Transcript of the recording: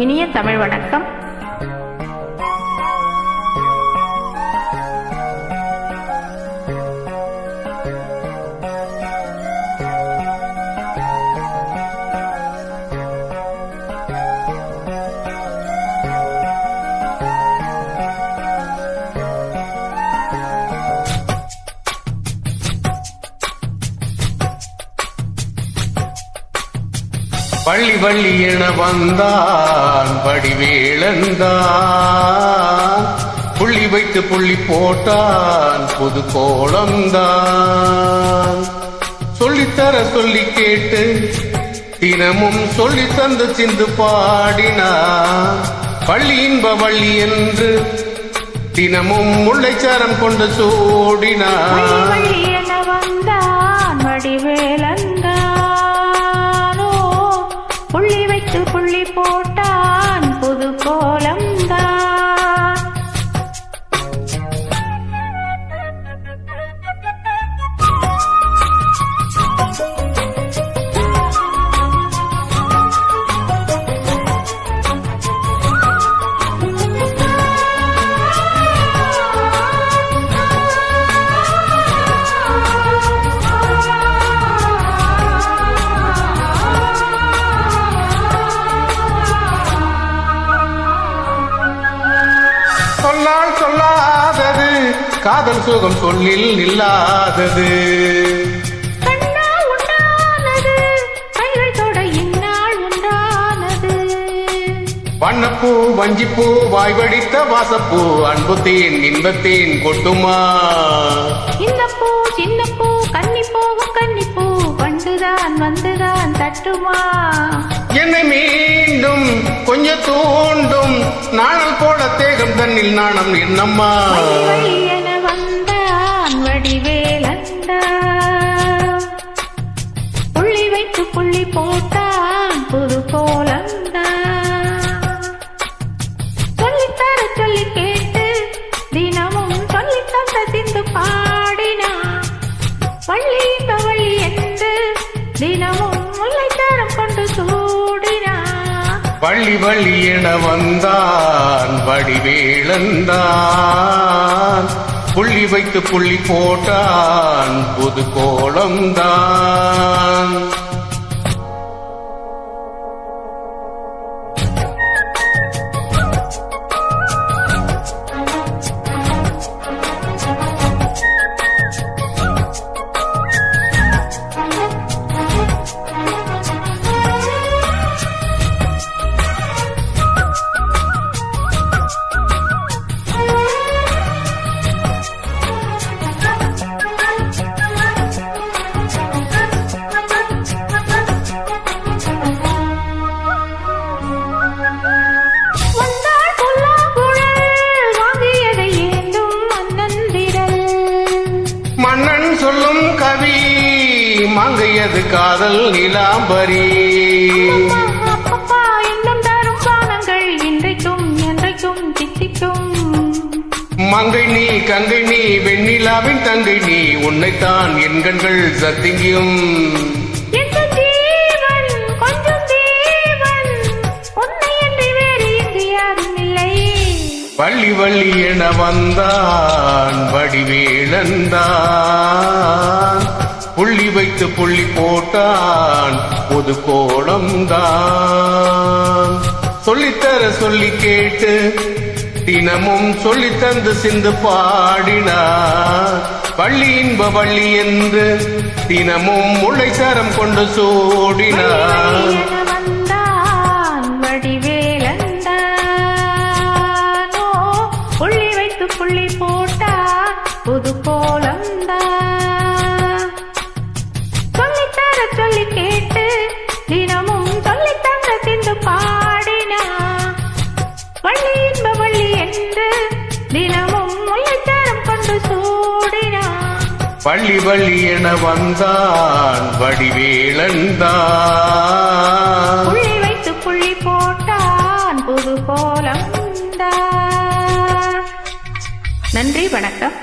இனிய தமிழ் வணக்கம். வள்ளி வள்ளி என வந்தான் வடிவேலந்தான், புள்ளி வைத்து புள்ளி போட்டான் புது கோலம்தான். சொல்லித்தர சொல்லி கேட்டு தினமும் சொல்லி தந்து சிந்து பாடினான். வள்ளி இன்ப வள்ளி என்று தினமும் முல்லைச்சாரம் கொண்டு சூடினான். புள்ளி போட்டான் புது கோலம்தான். சொல்லாதது காதல் சுகம் சொல்லில் நில்லாதது. வண்ணப்பூ வஞ்சிப்பூ வாய்வடித்த வாசப்பூ அன்புத்தேன் இன்பத்தேன் கொட்டுமா. இந்த பூ சின்ன பூ கன்னிப்பூவும் கன்னிப்பூ பண்டுதான் வந்துதான் தட்டுமா. என்னை மீண்டும் கொஞ்சம் தூண்டும் நாணல் போட தேகம் தன்னில் நாணம் என்னம்மா. என வந்தான் வடிவேலந்தான், புள்ளி வைத்து புள்ளி போட்டான் புது கோலந்தான். சொல்லித்தர சொல்லி கேட்டு தினமும் சொல்லி தந்த சிந்து பாடினான். வள்ளி இந்த வள்ளி என்று தினமும் முல்லைச்சாரம் கொண்டு சூடினான். வள்ளி வள்ளி என வந்தான் வடிவேலந்தான், புள்ளி வைத்து புள்ளி போட்டான் புது கோலம்தான். மன்னன் சொல்லும் கவி மங்கையது காதல் நிலாம்பரி. மங்கை நீ கங்கை நீ வெண்ணிலாவின் தங்கை நீ, உன்னைத்தான் என் கண்கள் சத்தியம். வள்ளி வள்ளி என வந்தான் வடிவேலந்தான், புள்ளி வைத்து புள்ளி போட்டான் புது கோலம்தான். சொல்லித்தர சொல்லி கேட்டு தினமும் சொல்லி தந்து சிந்து பாடினான். வள்ளி இன்ப வள்ளி என்று தினமும் முல்லைச்சாரம் கொண்டு சூடினான். புள்ளி போட்டான் புது கோலம்தான். சொல்லித்தர சொல்லி கேட்டு தினமும் சொல்லி தந்த சிந்து பாடினான். வள்ளி இன்ப வள்ளி என்று தினமும் முல்லைச்சாரம் கொண்டு சூடினான். வள்ளி வள்ளி என வந்தான் வடிவேலந்தான், புள்ளி வைத்து புள்ளி போட்டான் புது கோலம்தான். நன்றி, வணக்கம்.